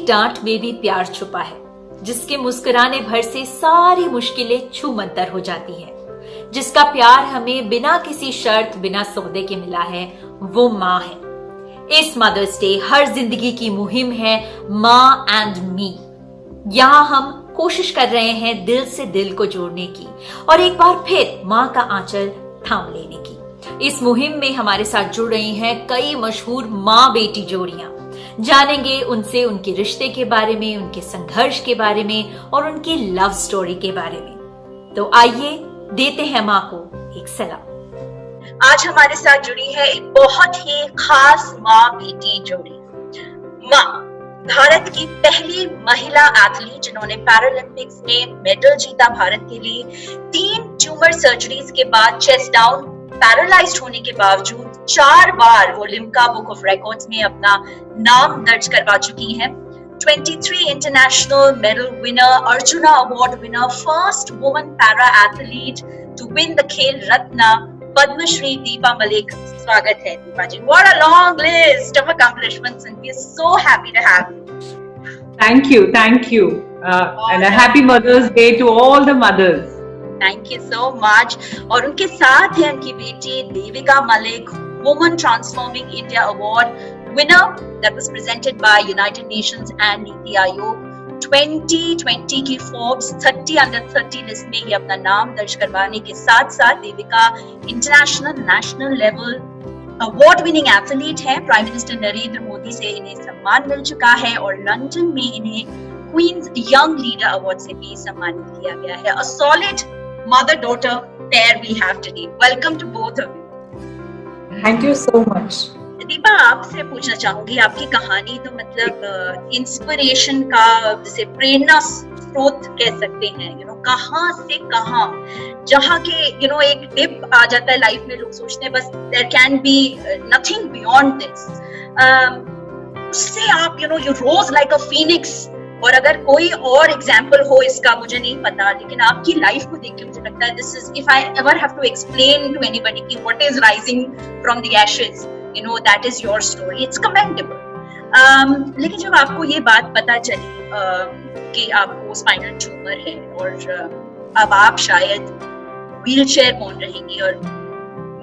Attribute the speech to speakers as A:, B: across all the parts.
A: डांट में भी प्यार छुपा है, जिसके मुस्कुराने भर से सारी मुश्किलें छूमंतर हो जाती हैं। जिसका प्यार हमें बिना किसी शर्त, बिना सौदे के मिला है, वो माँ है। इस मदर्स डे हर जिंदगी की मुहिम है माँ एंड मी। यहाँ हम कोशिश कर रहे हैं दिल से दिल को जोड़ने की और एक बार फिर माँ का आंचल थाम लेने की। इस मुहिम में हमारे साथ जुड़ रही हैं कई मशहूर माँ बेटी जोड़ियां। जानेंगे उनसे उनके रिश्ते के बारे में, उनके संघर्ष के बारे में और उनकी लव स्टोरी के बारे में। तो आइए देते हैं माँ को एक सलाम।
B: आज हमारे साथ जुड़ी है एक बहुत ही खास माँ बेटी जोड़ी। माँ भारत की पहली महिला एथलीट जिन्होंने पैरालंपिक्स में मेडल जीता भारत के लिए। 3 ट्यूमर सर्जरीज के बाद चेस्ट डाउन पैरालाइज्ड होने के बावजूद 4 बार वो लिम्का बुक ऑफ रिकॉर्ड्स में अपना नाम दर्ज करवा चुकी हैं। 23 international medal winner, Arjuna award winner, first woman para athlete to win the Khel Ratna, Padmashri Deepa Malik. स्वागत है दीपा जी। What a long list of accomplishments and we are so happy to have you.
C: Thank you. And a happy Mother's Day to all the mothers.
B: Thank you so much. और उनके साथ है उनकी बेटी Devika Malik, Woman Transforming India Award winner that was presented by United Nations and NITI Aayog. 2020 की Forbes 30 under 30 list में ये अपना नाम दर्ज करवाने के साथ साथ Devika international national level award winning athlete है। प्राइम मिनिस्टर नरेंद्र मोदी से इन्हें सम्मान मिल चुका है और लंदन में इन्हें क्वींस यंग लीडर अवार्ड से भी सम्मानित किया गया है। A solid mother-daughter pair we have today. Welcome to both of you.
C: Thank you so much.
B: Deepa, आपसे पूछना चाहूंगी, आपकी कहानी तो मतलब इंस्पिरेशन का, जैसे प्रेरणा स्रोत कह सकते हैं, कहाँ से कहाँ, जहाँ के एक डिप आ जाता है लाइफ में, लोग सोचते हैं बस there can be nothing beyond this, उससे आप you rose like a phoenix. और अगर कोई और एग्जाम्पल हो इसका मुझे नहीं पता, लेकिन आपकी लाइफ को देख के मुझे लगता है this is, if I ever have to explain to anybody कि what is rising from the ashes, that is your story. It's commendable. लेकिन जब आपको ये बात पता चली कि आपको स्पाइनल ट्यूमर है और अब आप शायद व्हीलचेयर में रहेंगी, और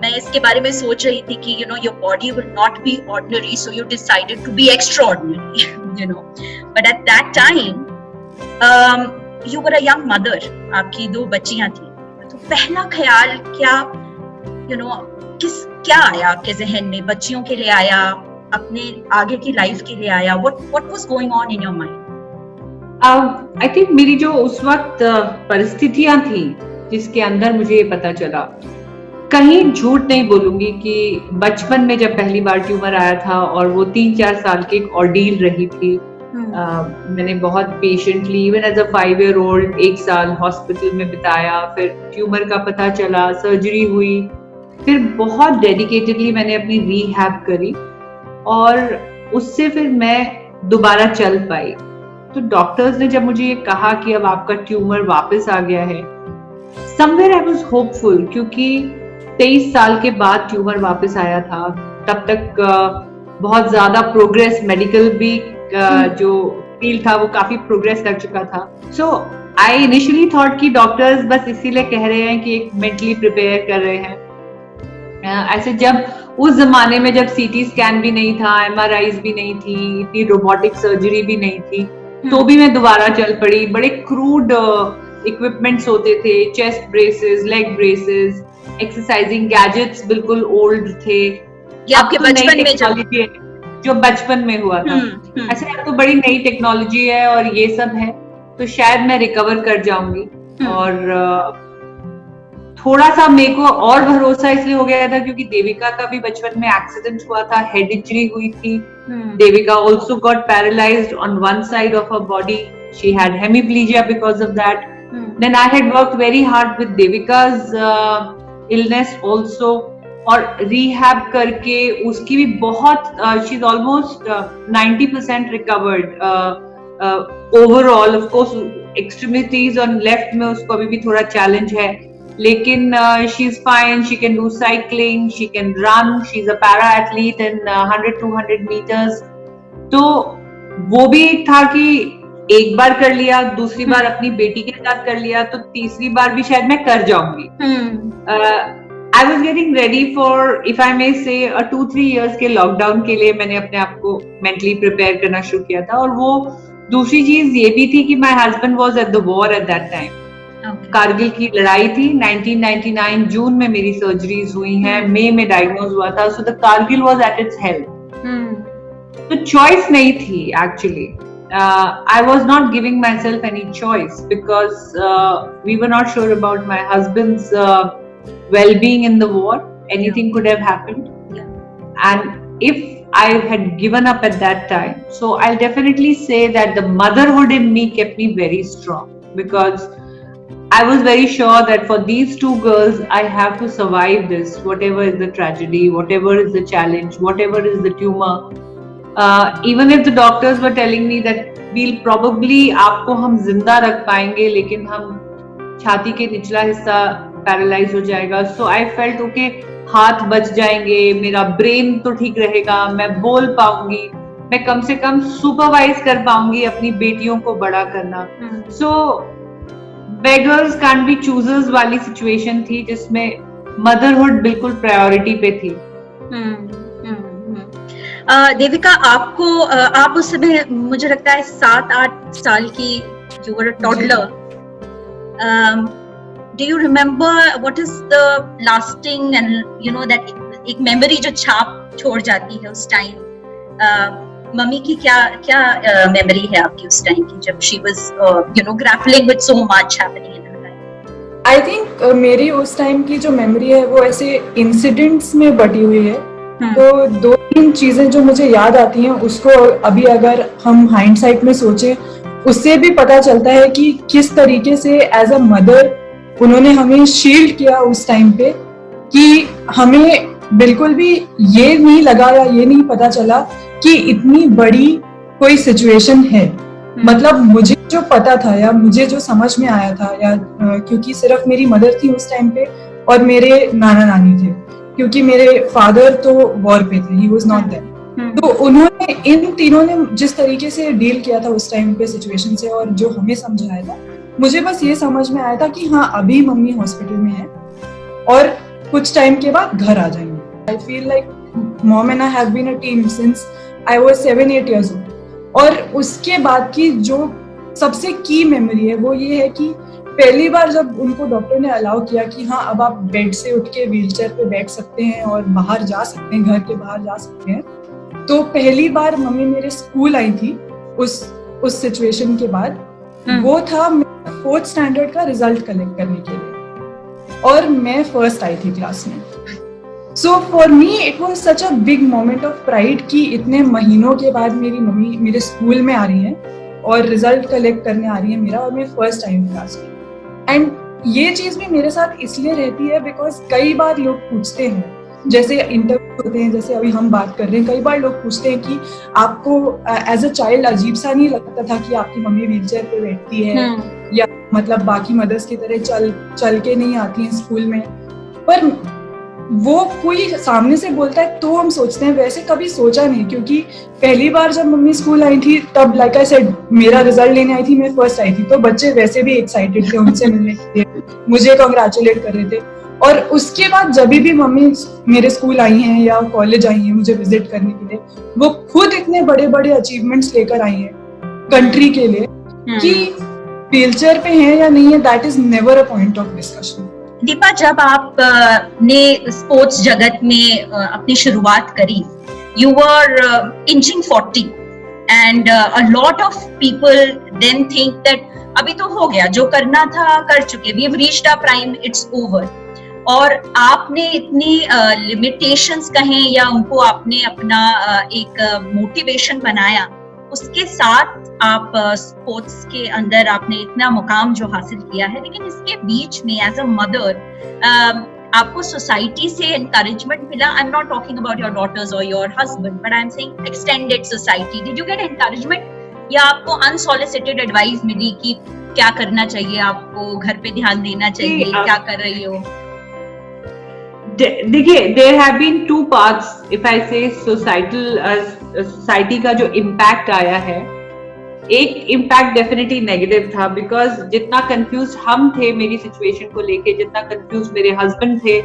B: मैं इसके बारे में सोच रही थी कि your body will not be ordinary, so you decided to be extraordinary. But at that time you were a young mother. आपकी 2 बच्चियां थी, तो पहला ख्याल क्या आया आपके जहन में? बच्चियों के लिए आया, अपने आगे की लाइफ के लिए आया? What was going on in your mind?
C: I think मेरी जो उस वक्त परिस्थितियां थी जिसके अंदर मुझे ये पता चला, कहीं झूठ नहीं बोलूंगी कि बचपन में जब पहली बार ट्यूमर आया था और वो 3-4 साल की एक ऑर्डील रही थी, मैंने बहुत patiently even as a 5-year-old 1 साल हॉस्पिटल में बिताया। फिर ट्यूमर का पता चला, सर्जरी हुई, फिर बहुत डेडिकेटेडली मैंने अपनी रीहैब करी और उससे फिर मैं दोबारा चल पाई। तो डॉक्टर्स ने जब मुझे ये कहा कि अब आपका ट्यूमर वापस आ गया है, समवेयर आई वाज होपफुल, क्योंकि 23 साल के बाद ट्यूमर वापस आया था। तब तक बहुत ज्यादा प्रोग्रेस, मेडिकल भी जो फील्ड था वो काफी प्रोग्रेस कर चुका था। सो आई इनिशियली थॉट कि डॉक्टर्स बस इसीलिए कह रहे हैं कि एक मेंटली प्रिपेयर कर रहे हैं। ऐसे जब उस जमाने में जब सीटी स्कैन भी नहीं था, एमआरआईज भी नहीं थी, इतनी रोबोटिक सर्जरी भी नहीं थी, तो भी मैं दोबारा चल पड़ी। बड़े क्रूड इक्विपमेंट्स होते थे, chest braces, leg braces, exercising gadgets बिल्कुल ओल्ड थे।
B: ये आपके बचपन में
C: जो बचपन में हुआ था, ऐसे अब तो बड़ी नई टेक्नोलॉजी है और ये सब है, तो शायद मैं रिकवर कर जाऊंगी। और थोड़ा सा मेरे को और भरोसा इसलिए हो गया था क्योंकि देविका का भी बचपन में एक्सीडेंट हुआ था, हेड इंजरी हुई थी। Devika also got paralyzed on one side of her body. She had hemiplegia because of that. Then I had worked very hard with Devika's illness also, और rehab करके उसकी भी बहुत she's almost 90% recovered overall. Of course extremities on left में उसको अभी भी थोड़ा challenge है, लेकिन she's fine. She can do cycling, she can run, she's a para athlete in 100-200 meters. तो वो भी था कि एक बार कर लिया, दूसरी बार अपनी बेटी के साथ कर लिया, तो तीसरी बार भी शायद मैं कर जाऊंगी। I was getting ready for, if I may say, 2-3 years के लॉकडाउन के लिए मैंने अपने आप को मेंटली प्रिपेयर करना शुरू किया था। और वो दूसरी चीज ये भी थी कि my husband was at the war at that time. Kargil की लड़ाई थी, 1999 जून में मेरी सर्जरीज हुई हैं, मई में डायग्नोज हुआ था, so the Kargil was at its health. तो चॉइस नहीं थी actually. I was not giving myself any choice because we were not sure about my husband's well-being in the war. Anything could have happened. And if I had given up at that time, so I'll definitely say that the motherhood in me kept me very strong, because I was very sure that for these two girls, I have to survive this, whatever is the tragedy, whatever is the challenge, whatever is the tumor. Even if the doctors were telling me that we'll probably आपको हम जिंदा रख पाएंगे, लेकिन हम छाती के निचला हिस्सा पैरालाइज हो जाएगा, so I felt okay, हाथ बच जाएंगे, मेरा ब्रेन तो ठीक रहेगा, मैं बोल पाऊंगी, मैं कम से कम सुपरवाइज कर पाऊंगी अपनी बेटियों को बड़ा करना। So beggars can't be choosers वाली सिचुएशन थी जिसमें मदरहुड बिल्कुल प्रायोरिटी पे थी।
B: देविका, आपको आप उस समय मुझे लगता है 7-8 साल की, you were a toddler. Do you remember what is the lasting and you know that एक मेमोरी जो छाप छोड़ जाती है उस टाइम? मम्मी की क्या मेमोरी है आपकी उस टाइम की, जब she was grappling with so much happening in her life?
D: I think मेरी उस टाइम की जो मेमोरी है वो ऐसे इंसिडेंट्स में बटी हुई है। तो 2-3 चीजें जो मुझे याद आती हैं, उसको अभी अगर हम हाइंडसाइट में सोचें, उससे भी पता चलता है कि किस तरीके से एज अ मदर उन्होंने हमें शील्ड किया उस टाइम पे, कि हमें बिल्कुल भी ये नहीं लगा या ये नहीं पता चला कि इतनी बड़ी कोई सिचुएशन है। मतलब मुझे जो पता था या मुझे जो समझ में आया था, या क्योंकि सिर्फ मेरी मदर थी उस टाइम पे और मेरे नाना नानी थे, क्योंकि मेरे फादर तो वॉर पे थे, ही वाज नॉट देयर। तो उन्होंने, इन तीनों ने जिस तरीके से डील किया था उस टाइम पे सिचुएशन से, और जो हमें समझाया था, मुझे बस ये समझ में आया था कि हाँ, अभी मम्मी हॉस्पिटल में है और कुछ टाइम के बाद घर आ जाएंगे। I feel like mom and I have been a team since I was 7-8 years old। और उसके बाद की जो सबसे की मेमोरी है वो ये है कि पहली बार जब उनको डॉक्टर ने अलाउ किया कि हाँ, अब आप बेड से उठ के व्हीलचेयर पे बैठ सकते हैं और बाहर जा सकते हैं, घर के बाहर जा सकते हैं, तो पहली बार मम्मी मेरे स्कूल आई थी उस सिचुएशन के बाद। वो था 4th स्टैंडर्ड का रिजल्ट कलेक्ट करने के लिए, और मैं फर्स्ट आई थी क्लास में। So for me it was such a big moment of pride कि इतने महीनों के बाद मेरी मम्मी मेरे स्कूल में आ रही है और रिजल्ट कलेक्ट करने आ रही है मेरा, और मैं फर्स्ट टाइम क्लास में। एंड ये चीज भी मेरे साथ इसलिए रहती है बिकॉज कई बार लोग पूछते हैं, जैसे इंटरव्यू होते हैं, जैसे अभी हम बात कर रहे हैं, कई बार लोग पूछते हैं कि आपको एज अ चाइल्ड अजीब सा नहीं लगता था कि आपकी मम्मी व्हीलचेयर पे बैठती है, या मतलब बाकी मदर्स की तरह चल के नहीं आती हैं स्कूल में। पर वो कोई सामने से बोलता है तो हम सोचते हैं, वैसे कभी सोचा नहीं, क्योंकि पहली बार जब मम्मी स्कूल आई थी तब लाइक आई सेड मेरा रिजल्ट लेने आई थी, मैं फर्स्ट आई थी, तो बच्चे वैसे भी एक्साइटेड थे उनसे मिलने के लिए, मुझे कांग्रेचुलेट कर रहे थे। और उसके बाद जब भी मम्मी मेरे स्कूल आई हैं या कॉलेज आई हैं मुझे विजिट करने के लिए, वो खुद इतने बड़े बड़े अचीवमेंट्स लेकर आई हैं कंट्री के लिए कि व्हीलचेयर पे हैं या नहीं है, that is never a point of discussion.
B: Deepa, जब आप ने स्पोर्ट्स जगत में अपनी शुरुआत करी, you were inching 40 and a lot of people then think that अभी तो हो गया, जो करना था कर चुके, we have reached a prime, it's over. और आपने इतनी लिमिटेशंस कहें या उनको आपने अपना एक मोटिवेशन बनाया, उसके साथ आप स्पोर्ट्स के अंदर आपने इतना मुकाम जो हासिल किया है, लेकिन इसके बीच में एज अ मदर आपको सोसाइटी से एनकरेजमेंट मिला? I am not talking about your daughters और your husband, but I am saying extended society. Did you get encouragement या आपको अनसॉलिसिटेड एडवाइस मिली कि क्या करना चाहिए, आपको घर पे ध्यान देना चाहिए, क्या कर रही हो?
C: देखिए, there have been two parts. If I say societal society का जो इम्पैक्ट आया है, एक इम्पैक्ट डेफिनेटली नेगेटिव था, बिकॉज जितना कंफ्यूज हम थे मेरी सिचुएशन को लेके, जितना कंफ्यूज मेरे हस्बैंड थे,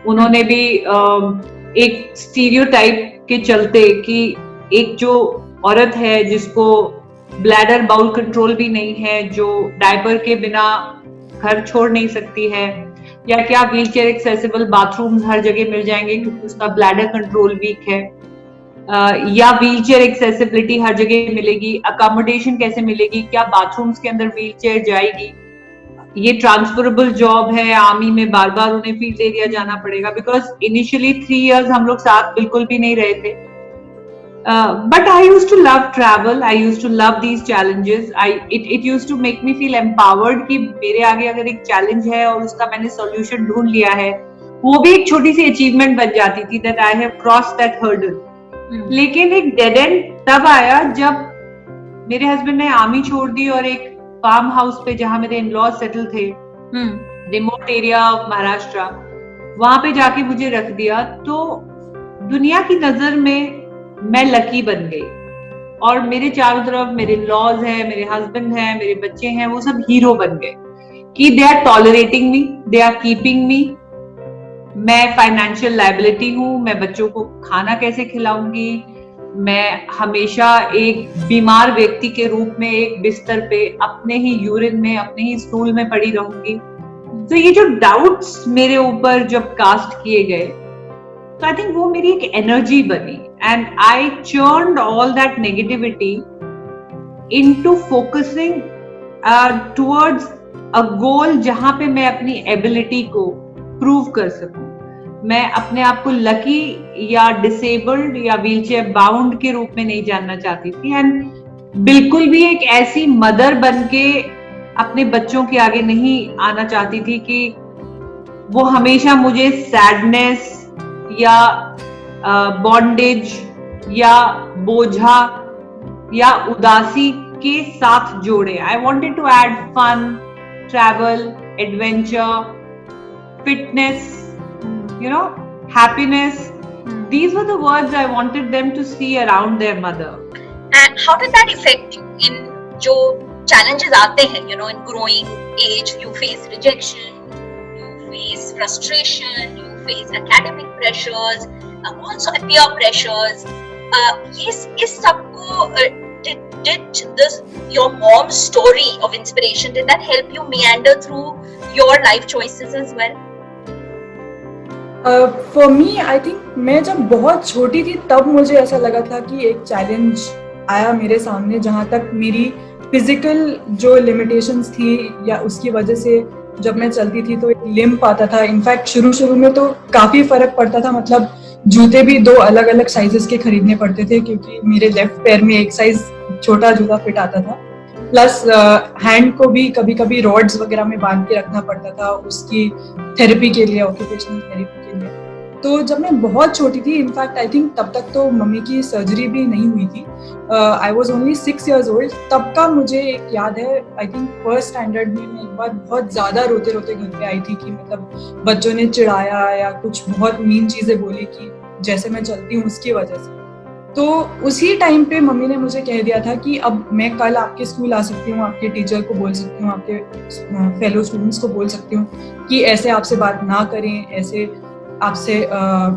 C: उन्होंने भी एक स्टीरियोटाइप के चलते कि एक जो औरत है जिसको ब्लैडर बाउल कंट्रोल भी नहीं है, जो डायपर के बिना घर छोड़ नहीं सकती है, या क्या व्हीलचेयर एक्सेसिबल बाथरूम्स हर जगह मिल जाएंगे क्योंकि उसका ब्लैडर कंट्रोल वीक है, या व्हीलचेयर एक्सेसिबिलिटी हर जगह मिलेगी, अकोमोडेशन कैसे मिलेगी, क्या बाथरूम्स के अंदर व्हीलचेयर जाएगी, ये ट्रांसफरेबल जॉब है, आर्मी में बार बार उन्हें फील्ड एरिया जाना पड़ेगा, बिकॉज इनिशियली 3 years हम लोग साथ बिल्कुल भी नहीं रहे थे. But I used to love travel. I used to love these challenges. It used to make me feel empowered कि मेरे आगे अगर एक चैलेंज है और उसका मैंने सॉल्यूशन ढूंढ लिया है, वो भी एक छोटी सी अचीवमेंट बन जाती थी, that I have crossed that hurdle. लेकिन एक डेड एंड तब आया जब मेरे हस्बैंड ने आर्मी छोड़ दी और एक फार्म हाउस पे जहां मेरे इन-लॉज सेटल थे, रिमोट एरिया ऑफ महाराष्ट्र, वहां पे जाके मुझे रख दिया. तो दुनिया की नजर में मैं लकी बन गई और मेरे चारों तरफ मेरे लॉज हैं, मेरे हस्बैंड हैं, मेरे बच्चे हैं, वो सब हीरो बन गए कि they are tolerating me, they are keeping me. मैं फाइनेंशियल लायबिलिटी हूँ, मैं बच्चों को खाना कैसे खिलाऊंगी, मैं हमेशा एक बीमार व्यक्ति के रूप में एक बिस्तर पे अपने ही यूरिन में, अपने ही स्टूल में पड़ी रहूंगी. तो ये जो डाउट्स मेरे ऊपर जब कास्ट किए गए, तो आई थिंक वो मेरी एक एनर्जी बनी, and I churned all that negativity into focusing towards a goal जहां पे मैं अपनी एबिलिटी को प्रूव कर सकूं. मैं अपने आप को लकी या डिसेबल्ड या व्हीलचेयर बाउंड के रूप में नहीं जानना चाहती थी, एंड बिल्कुल भी एक ऐसी मदर बन के अपने बच्चों के आगे नहीं आना चाहती थी कि वो हमेशा मुझे सैडनेस या बॉन्डेज या बोझा या उदासी के साथ जोड़े. I wanted to add fun, travel, adventure, fitness, you know, happiness. These were the words I wanted them to see around their mother.
B: And how did that affect you in जो challenges आते हैं, you know, in growing age, you face rejection, you face frustration, you face academic pressures, also peer pressures. इस सबको did this your mom's story of inspiration, did that help you meander through your life choices as well?
D: For me I think मैं जब बहुत छोटी थी तब मुझे ऐसा लगा था कि एक चैलेंज आया मेरे सामने, जहाँ तक मेरी फिजिकल जो लिमिटेशंस थी या उसकी वजह से जब मैं चलती थी तो एक लिम्प आता था. इनफैक्ट शुरू में तो काफी फर्क पड़ता था, मतलब जूते भी 2 अलग अलग साइजेस के खरीदने पड़ते थे क्योंकि मेरे लेफ्ट पैर में एक साइज छोटा जूता फिट आता था. प्लस हैंड को भी कभी कभी रॉड्स वगैरह में बांध के रखना पड़ता था उसकी थेरेपी के लिए, ऑक्यूपेशनल थेरेपी के लिए. तो जब मैं बहुत छोटी थी, इनफैक्ट आई थिंक तब तक तो मम्मी की सर्जरी भी नहीं हुई थी, I was only 6 years old. तब का मुझे एक याद है, आई थिंक फर्स्ट स्टैंडर्ड में मैं एक बार बहुत ज्यादा रोते रोते घर पे आई थी कि मतलब बच्चों ने चिढ़ाया या कुछ बहुत मीन चीजें बोली कि जैसे मैं चलती हूँ उसकी वजह से. तो उसी टाइम पे मम्मी ने मुझे कह दिया था कि अब मैं कल आपके स्कूल आ सकती हूँ, आपके टीचर को बोल सकती हूँ, आपके फेलो स्टूडेंट्स को बोल सकती हूँ कि ऐसे आपसे बात ना करें, ऐसे आपसे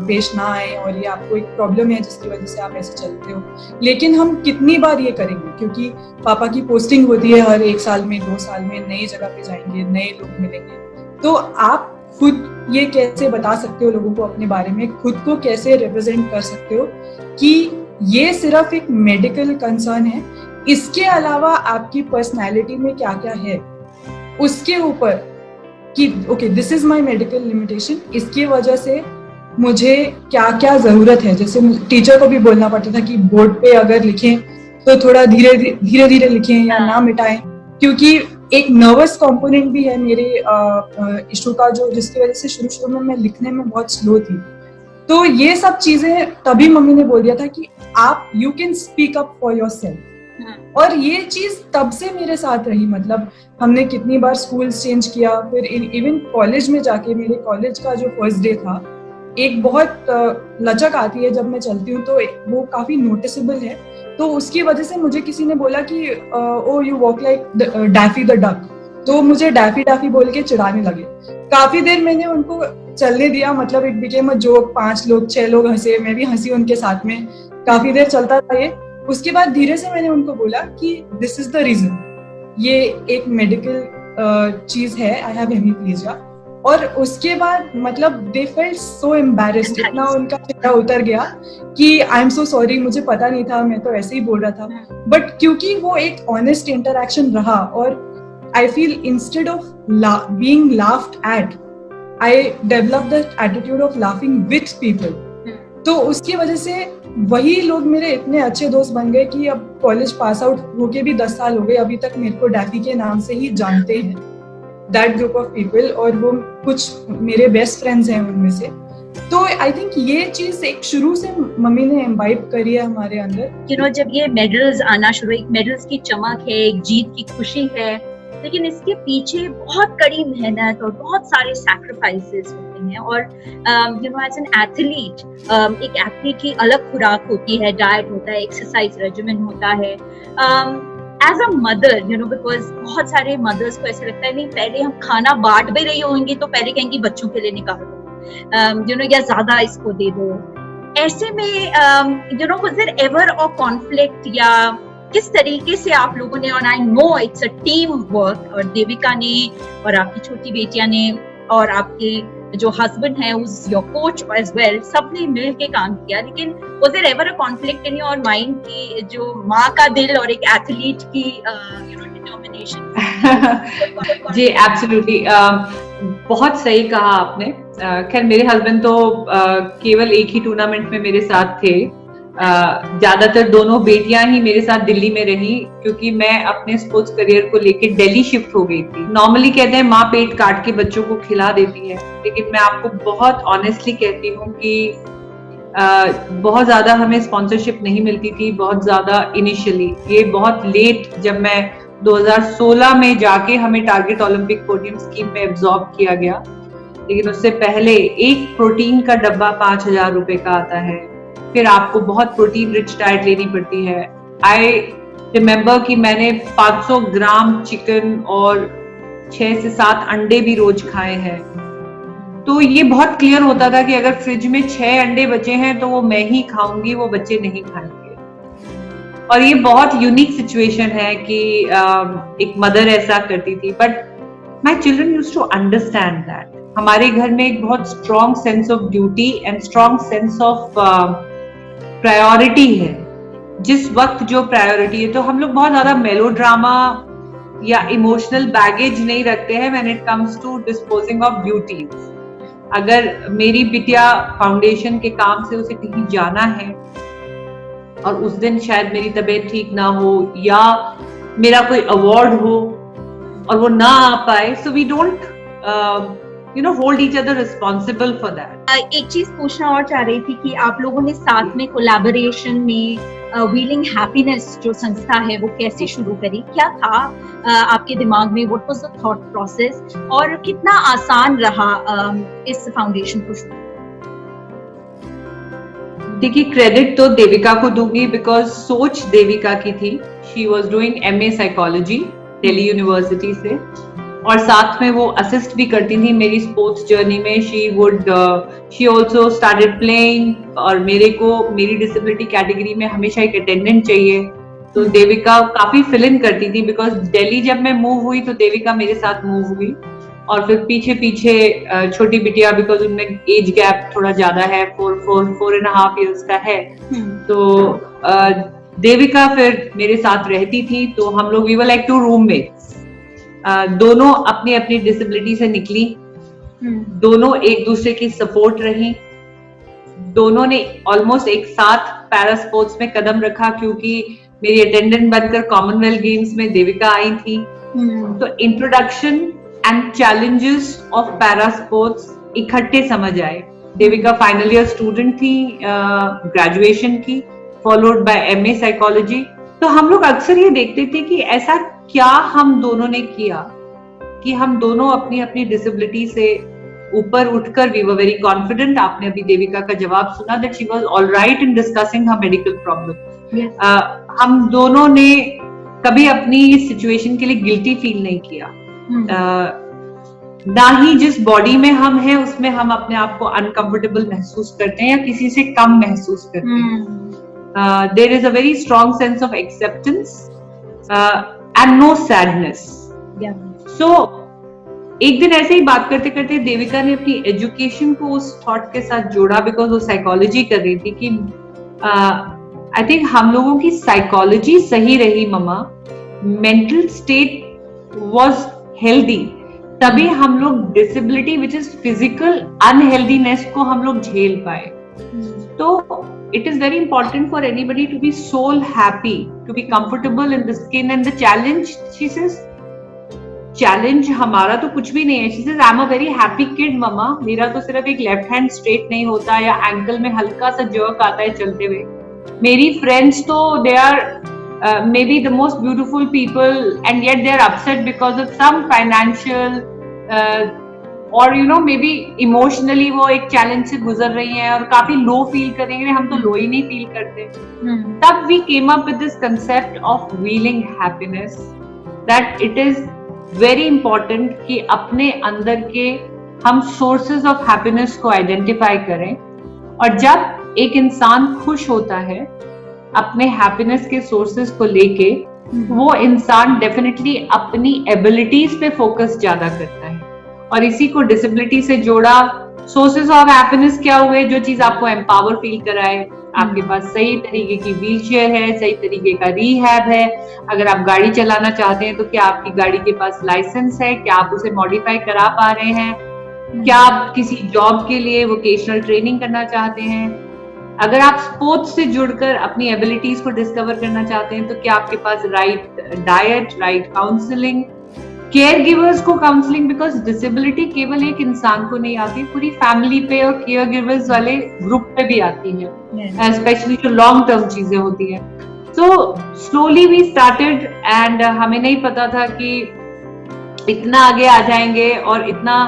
D: पेश ना आए, और ये आपको एक प्रॉब्लम है जिसकी वजह से आप ऐसे चलते हो. लेकिन हम कितनी बार ये करेंगे, क्योंकि पापा की पोस्टिंग होती है हर 1 साल में, 2 साल में, नई जगह पे जाएंगे, नए लोग मिलेंगे. तो आप खुद ये कैसे बता सकते हो लोगों को अपने बारे में, खुद को कैसे रिप्रेजेंट कर सकते हो कि ये सिर्फ एक मेडिकल कंसर्न है, इसके अलावा आपकी पर्सनैलिटी में क्या क्या है उसके ऊपर कि okay this is my medical limitation, इसकी वजह से मुझे क्या क्या जरूरत है. जैसे टीचर को भी बोलना पड़ता था कि बोर्ड पे अगर लिखें तो थोड़ा धीरे धीरे लिखें या ना मिटाएं, क्योंकि एक नर्वस कंपोनेंट भी है मेरे इशू का, जो जिसकी वजह से शुरू में मैं लिखने में बहुत स्लो थी. तो ये सब चीजें तभी मम्मी ने बोल दिया था कि आप you can speak up for yourself. और ये चीज तब से मेरे साथ रही. मतलब हमने कितनी बार स्कूल चेंज किया, फिर इवन कॉलेज में जाके, मेरे कॉलेज का जो फर्स्ट डे था, एक बहुत लचक आती है जब मैं चलती हूँ, तो वो काफी नोटिसेबल है। तो उसकी वजह से मुझे किसी ने बोला कि oh you walk like Daffy the Duck, तो मुझे डैफी डैफी बोल के चिढ़ाने लगे। काफी देर मैंने उनको चलने दिया, मतलब इट बिकेम अ जोक, 5 लोग 6 लोग हंसे, मैं भी हंसी उनके साथ में, काफी देर चलता था ये। उसके बाद धीरे से मैंने उनको बोला कि दिस इज द रीजन, ये एक मेडिकल चीज है, आई हैव हेमीप्लीजिया। और उसके बाद मतलब दे फेल्ट सो एम्बैरेस्ड, इतना उनका चेहरा उतर गया कि आई एम सो सॉरी, मुझे पता नहीं था, मैं तो ऐसे ही बोल रहा था। बट क्योंकि वो एक ऑनेस्ट इंटरेक्शन रहा, और I feel instead of being laughed at, I developed the attitude of laughing with people. तो उसकी वजह से वही लोग मेरे इतने अच्छे दोस्त बन गए कि अब कॉलेज पास आउट होके भी 10 साल हो गए, अभी तक मेरे को डैफी के नाम से ही जानते हैं, दैट ग्रुप ऑफ पीपल। और वो कुछ मेरे बेस्ट फ्रेंड्स हैं उनमें से। तो आई थिंक ये चीज एक शुरू से मम्मी ने इम्बाइब करी है हमारे अंदर।
B: जब ये मेडल्स आना शुरू, एक मेडल्स की चमक है, एक जीत की खुशी है, लेकिन इसके पीछे बहुत कड़ी मेहनत और बहुत सारे सैक्रिफाइसेस होते हैं। और एज एन एथलीट, एक एथलीट की अलग खुराक होती है, डाइट होता है, एक्सरसाइज रेजिमेंट होता है। एज अ मदर, बिकॉज बहुत सारे मदर्स को ऐसा लगता है नहीं, पहले हम खाना बांट भी रही होंगी तो पहले कहेंगी बच्चों के लिए निकालो, या ज्यादा इसको दे दो। ऐसे में was there ever a conflict, या किस तरीके से आप लोगों ने, और I know it's a team work, और देविका ने और आपकी छोटी बेटियां ने और आपके जो हस्बैंड है उस योर कोच एज वेल, सबने मिल के काम किया, लेकिन was there ever a conflict in your mind कि जो माँ का दिल और एक एथलीट की डिटर्मिनेशन?
C: जी एब्सोल्युटली, बहुत सही कहा आपने। खैर मेरे हस्बैंड तो केवल एक ही टूर्नामेंट में मेरे साथ थे, ज्यादातर दोनों बेटियां ही मेरे साथ दिल्ली में रही, क्योंकि मैं अपने स्पोर्ट्स करियर को लेके दिल्ली शिफ्ट हो गई थी। नॉर्मली कहते हैं माँ पेट काट के बच्चों को खिला देती है, लेकिन मैं आपको बहुत ऑनेस्टली कहती हूँ कि बहुत ज्यादा हमें स्पॉन्सरशिप नहीं मिलती थी, बहुत ज्यादा इनिशियली। ये बहुत लेट, जब मैं 2016 में जाके हमें टारगेट ओलंपिक पोडियम स्कीम में एब्जॉर्ब किया गया, लेकिन उससे पहले एक प्रोटीन का डब्बा 5,000 रुपए का आता है, फिर आपको बहुत प्रोटीन रिच डाइट लेनी पड़ती है। आई रिमेम्बर कि मैंने 500 ग्राम चिकन और 6 से 7 अंडे भी रोज खाए हैं। तो ये बहुत क्लियर होता था कि अगर फ्रिज में 6 अंडे बचे हैं तो वो मैं ही खाऊंगी, वो बच्चे नहीं खाएंगे। और ये बहुत यूनिक सिचुएशन है कि एक मदर ऐसा करती थी, but my children used to understand that. हमारे घर में एक बहुत strong sense of duty and strong sense of priority है। जिस वक्त जो प्रायोरिटी है, तो हम लोग बहुत ज्यादा मेलोड्रामा या इमोशनल बैगेज नहीं रखते हैं when it comes to disposing of duties. अगर मेरी बिटिया फाउंडेशन के काम से उसे कहीं जाना है और उस दिन शायद मेरी तबीयत ठीक ना हो या मेरा कोई अवार्ड हो और वो ना आ पाए, so we don't hold each other responsible for that.
B: एक चीज पूछना और चाह रही थी कि आप लोगों ने साथ में कोलैबोरेशन में व्हीलिंग हैप्पीनेस जो संस्था है वो कैसे शुरू करी? क्या था आपके दिमाग में? What was the thought process और कितना आसान रहा इस फाउंडेशन को शुरू?
C: देखिए, क्रेडिट तो देविका को दूंगी बिकॉज सोच देविका की थी। She was doing MA psychology Delhi university से, और साथ में वो असिस्ट भी करती थी मेरी स्पोर्ट्स जर्नी में। शी ऑल्सो स्टार्टेड प्लेइंग, और मेरी डिसेबिलिटी कैटेगरी में हमेशा एक अटेंडेंट चाहिए, तो देविका काफी फिल इन करती थी। बिकॉज दिल्ली जब मैं मूव हुई तो देविका मेरे साथ मूव हुई, और फिर पीछे पीछे छोटी बिटिया, बिकॉज उनमें एज गैप थोड़ा ज्यादा है, 4.5 years का है, तो देविका फिर मेरे साथ रहती थी। तो हम लोग वी वर लाइक 2 रूममेट्स। दोनों अपनी अपनी डिसेबिलिटी से निकली, दोनों एक दूसरे की सपोर्ट रही, दोनों ने ऑलमोस्ट एक साथ पैरा स्पोर्ट्स में कदम रखा, क्योंकि मेरी अटेंडेंट बनकर कॉमनवेल्थ गेम्स में देविका आई थी। तो introduction and challenges of para sports इकट्ठे समझ आए। देविका फाइनल ईयर स्टूडेंट थी, ग्रेजुएशन की, फॉलोड बाय MA साइकोलॉजी। तो हम लोग अक्सर ये देखते थे कि ऐसा क्या हम दोनों ने किया कि हम दोनों अपनी अपनी डिसेबिलिटी से ऊपर उठकर वी वर वेरी कॉन्फिडेंट. आपने अभी देविका का जवाब सुना that she was all right in discussing her medical problem. हम दोनों ने कभी अपनी इस सिचुएशन के लिए गिल्टी फील नहीं किया. ना ही जिस बॉडी में हम हैं उसमें हम अपने आप को अनकंफर्टेबल महसूस करते हैं या किसी से कम महसूस करते हैं. There is a very strong sense of acceptance and no sadness. So एक दिन ऐसे ही बात करते करते देविका ने अपनी एजुकेशन को उस थॉट के साथ जोड़ा, बिकॉज वो साइकोलॉजी कर रही थी कि आई थिंक हम लोगों की साइकोलॉजी सही रही मम्मा, मेंटल स्टेट वाज हेल्दी, तभी हम लोग disability which is physical unhealthiness को हम लोग झेल पाए. तो it is very important for anybody to be soul happy, to be comfortable in the skin and the challenge. She says challenge हमारा तो कुछ भी नहीं है. She says I am a very happy kid मम्मा, मेरा तो सिर्फ एक लेफ्ट हैंड स्ट्रेट नहीं होता या एंकल में हल्का सा जर्क आता है चलते हुए. मेरी फ्रेंड्स तो they are maybe the most beautiful people and yet they are upset because of some financial or you know maybe emotionally वो एक challenge से गुजर रही हैं और काफी low feel करेंगे. हम तो low ही नहीं feel करते. तब we came up with this concept of wheeling happiness, that it is very important कि अपने अंदर के हम sources of happiness को identify करें. और जब एक इंसान खुश होता है अपने हैप्पीनेस के सोर्सेज को लेके, वो इंसान डेफिनेटली अपनी एबिलिटीज पे फोकस ज्यादा करता है. और इसी को डिसेबिलिटी से जोड़ा. सोर्सेज ऑफ हैप्पीनेस क्या हुए? जो चीज आपको एम्पावर फील कराए. आपके पास सही तरीके की व्हीलचेयर है, सही तरीके का रिहैब है. अगर आप गाड़ी चलाना चाहते हैं तो क्या आपकी गाड़ी के पास लाइसेंस है? क्या आप उसे मॉडिफाई करा पा रहे हैं? क्या आप किसी जॉब के लिए वोकेशनल ट्रेनिंग करना चाहते हैं? अगर आप स्पोर्ट्स से जुड़कर अपनी एबिलिटीज को डिस्कवर करना चाहते हैं तो क्या आपके पास right diet, right counselling, care givers को काउंसलिंग, बिकॉज डिसेबिलिटी केवल एक इंसान को नहीं आती, पूरी फैमिली पे और केयर गिवर्स वाले ग्रुप पे भी आती है, स्पेशली जो लॉन्ग टर्म चीजें होती हैं. So slowly we started and हमें नहीं पता था कि इतना आगे आ जाएंगे और इतना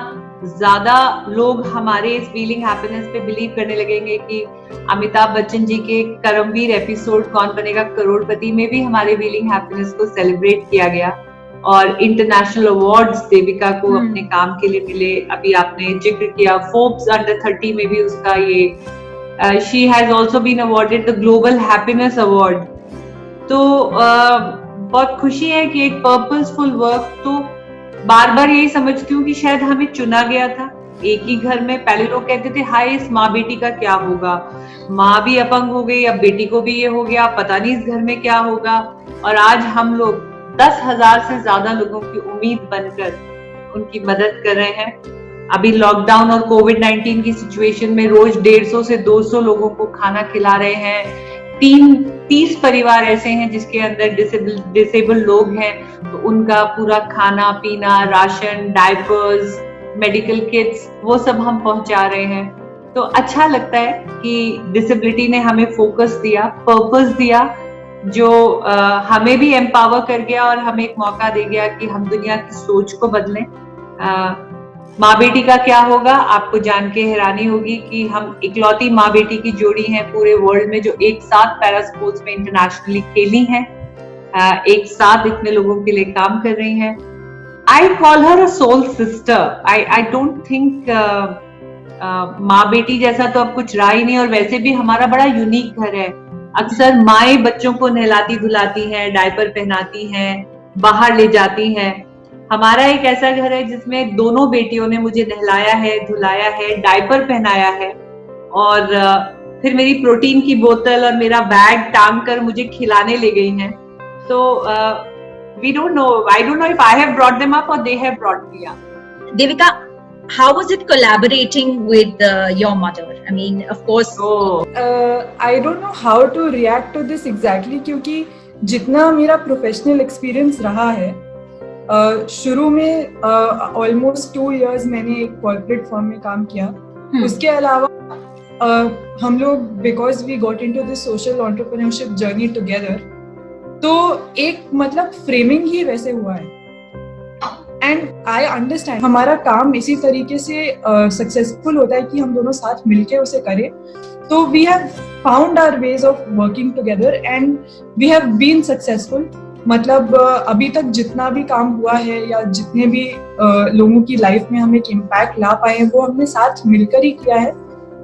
C: ज्यादा लोग हमारे इस फीलिंग हैप्पीनेस पे बिलीव करने लगेंगे कि अमिताभ बच्चन जी के करमवीर एपिसोड कौन बनेगा करोड़पति में भी हमारे फीलिंग हैप्पीनेस को सेलिब्रेट किया गया. और इंटरनेशनल अवार्ड्स देविका को अपने काम के लिए मिले. अभी आपने जिक्र किया फोर्ब्स अंडर 30 में भी उसका ये she has also been awarded the global happiness award. तो बहुत खुशी है कि एक पर्पसफुल वर्क. तो बार बार यही समझती हूँ कि शायद हमें चुना गया था. एक ही घर में पहले लोग कहते थे हाय इस माँ बेटी का क्या होगा, माँ भी अपंग हो गई, अब बेटी को भी ये हो गया, पता नहीं इस घर में क्या होगा. और आज हम लोग 10,000 से ज्यादा लोगों की उम्मीद बनकर उनकी मदद कर रहे हैं. अभी लॉकडाउन और कोविड-19 की सिचुएशन में रोज 150 से 200 लोगों को खाना खिला रहे हैं. 30 परिवार ऐसे हैं जिसके अंदर डिसेबल लोग हैं, तो उनका पूरा खाना पीना, राशन, डायपर्स, मेडिकल किट्स वो सब हम पहुंचा रहे हैं. तो अच्छा लगता है कि डिसेबिलिटी ने हमें फोकस दिया, पर्पस दिया, जो हमें भी एम्पावर कर गया और हमें एक मौका दे गया कि हम दुनिया की सोच को बदलें. माँ बेटी का क्या होगा आपको जान के हैरानी होगी कि हम इकलौती माँ बेटी की जोड़ी हैं पूरे वर्ल्ड में जो एक साथ पैरा स्पोर्ट्स में इंटरनेशनली खेली हैं, एक साथ इतने लोगों के लिए काम कर रही हैं. I call her a soul sister. I don't think माँ बेटी जैसा तो अब कुछ रहा ही नहीं. और वैसे भी हमारा बड़ा यूनिक घर है. अक्सर माएं बच्चों को नहलाती धुलाती हैं, डायपर पहनाती हैं, बाहर ले जाती हैं. हमारा एक ऐसा घर है जिसमें दोनों बेटियों ने मुझे नहलाया है, धुलाया है, डायपर पहनाया है और फिर मेरी प्रोटीन की बोतल और मेरा बैग टांग कर मुझे खिलाने ले गई हैं. तो we don't know. I don't know if I have brought them up or they have brought me up.
B: Devika, how was it collaborating with your mother? I mean, of course.
D: I don't know how to react to this exactly क्योंकि जितना मेरा professional experience रहा है, शुरू में almost 2 years मैंने एक corporate firm में काम किया. उसके अलावा हम लोग because we got into this social entrepreneurship journey together, तो एक मतलब फ्रेमिंग ही वैसे हुआ है. एंड आई अंडरस्टैंड हमारा काम इसी तरीके से सक्सेसफुल होता है कि हम दोनों साथ मिलके उसे करें. तो we have found our ways of working together and we have been successful. मतलब अभी तक जितना भी काम हुआ है या जितने भी लोगों की लाइफ में हम एक इम्पैक्ट ला पाए हैं वो हमने साथ मिलकर ही किया है.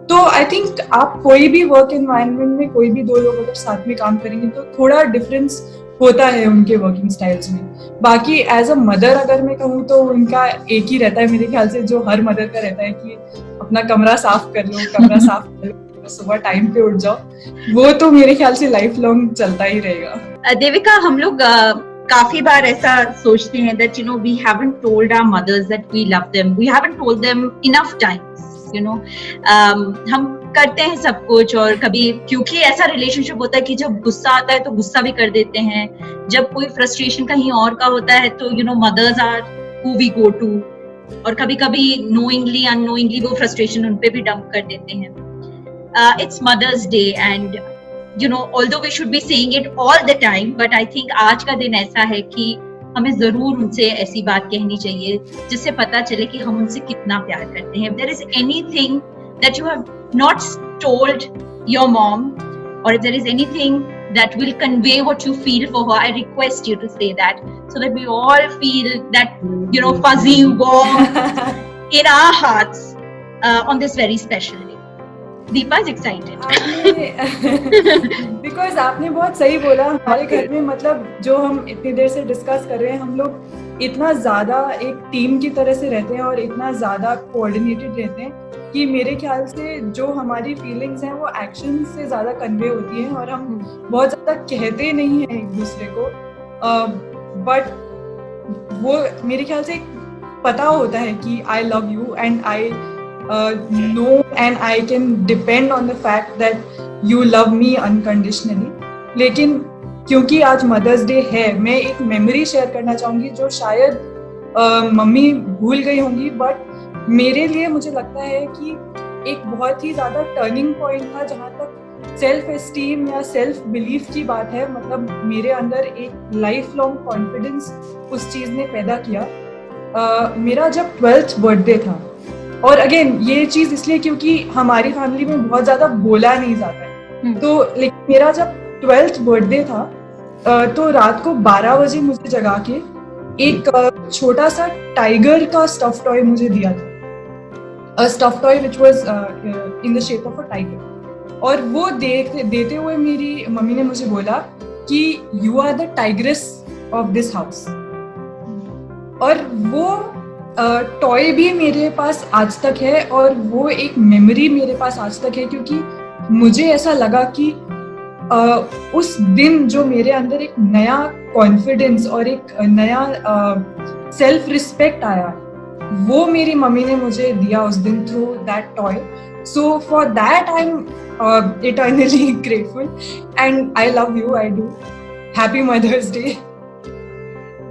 D: तो आई थिंक आप कोई भी वर्क एनवायरनमेंट में कोई भी दो लोग अगर साथ में काम करेंगे तो थोड़ा डिफरेंस होता है उनके वर्किंग स्टाइल्स में. बाकी एज अ मदर अगर मैं कहूँ तो उनका एक ही रहता है मेरे ख्याल से, जो हर मदर का रहता है कि अपना कमरा साफ कर लो, कमरा साफ कर लो, सुबह टाइम पे उठ जाओ. वो तो मेरे ख्याल से लाइफ लॉन्ग चलता ही रहेगा.
B: देविका, हम लोग काफी बार ऐसा सोचते हैं that we haven't told our mothers that we love them, we haven't told them enough times, हम करते हैं सब कुछ. और कभी क्योंकि ऐसा रिलेशनशिप होता है कि जब गुस्सा आता है तो गुस्सा भी कर देते हैं, जब कोई फ्रस्ट्रेशन कहीं और का होता है तो mothers are who we go to, और कभी कभी नोइंगली अननोइंगली वो फ्रस्ट्रेशन उन पे भी डंप कर देते हैं. It's Mother's Day and although we should be saying it all the time, but I think आज का दिन ऐसा है कि हमें जरूर उनसे ऐसी बात कहनी चाहिए जिससे पता चले कि हम उनसे कितना प्यार करते हैं. If there is anything that you have not told your mom, or if there is anything that will convey what you feel for her, I request you to say that so that we all feel that fuzzy warm in our hearts on this very special day. Deepa is excited.
D: Because आपने बहुत सही बोला. हमारे घर में मतलब जो हम इतनी देर से डिस्कस कर रहे हैं, हम लोग इतना ज्यादा एक टीम की तरह से रहते हैं और इतना ज्यादा कोऑर्डिनेटेड रहते हैं कि मेरे ख्याल से जो हमारी फीलिंग्स हैं वो एक्शन से ज्यादा कन्वे होती हैं और हम बहुत ज्यादा कहते नहीं हैं एक दूसरे को. बट वो मेरे ख्याल से पता होता है कि आई love you and I know and I can depend on the fact that you love me unconditionally. लेकिन क्योंकि आज मदर्स डे है, मैं एक मेमोरी शेयर करना चाहूंगी जो शायद मम्मी भूल गई होंगी, बट मेरे लिए मुझे लगता है कि एक बहुत ही ज्यादा टर्निंग पॉइंट था जहाँ तक सेल्फ एस्टीम या सेल्फ बिलीफ की बात है. मतलब मेरे अंदर एक लाइफ लॉन्ग कॉन्फिडेंस उस चीज ने पैदा किया. मेरा जब 12th बर्थडे था, और अगेन ये चीज इसलिए क्योंकि हमारी फैमिली में बहुत ज्यादा बोला नहीं जाता है, तो लेकिन मेरा जब 12th बर्थडे था तो रात को 12 बजे मुझे जगा के एक छोटा सा टाइगर का स्टफ टॉय मुझे दिया था. Stuff toy which was in the shape of a tiger. और वो देते हुए मेरी मम्मी ने मुझे बोला कि you are the tigress of this house. और वो टॉय भी मेरे पास आज तक है और वो एक मेमोरी मेरे पास आज तक है, क्योंकि मुझे ऐसा लगा कि उस दिन जो मेरे अंदर एक नया कॉन्फिडेंस और एक नया सेल्फ रिस्पेक्ट आया, वो मेरी मम्मी ने मुझे दिया उस दिन through that toy. So for that I am eternally grateful and I love you. I do. Happy mother's day.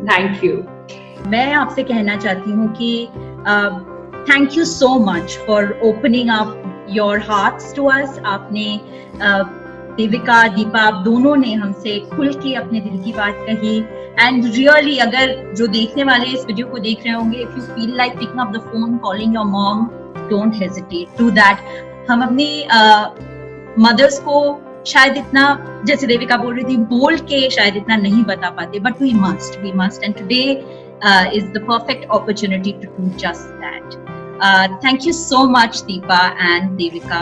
C: Thank you.
B: मैं आपसे कहना चाहती हूँ कि thank you so much for opening up your hearts to us. आपने देविका, दीपा, आप दोनों ने हमसे खुल के अपने दिल की बात कही. एंड रियली अगर जो देखने वाले इस वीडियो को देख रहे होंगे, if you feel like picking up the phone, calling your mom, don't hesitate, do that. हम अपनी मदर्स को शायद इतना, जैसे देविका बोल रही थी, बोल के शायद इतना नहीं बता पाते, but we must end today is the perfect opportunity to do just that. Thank you so much, Deepa and Devika.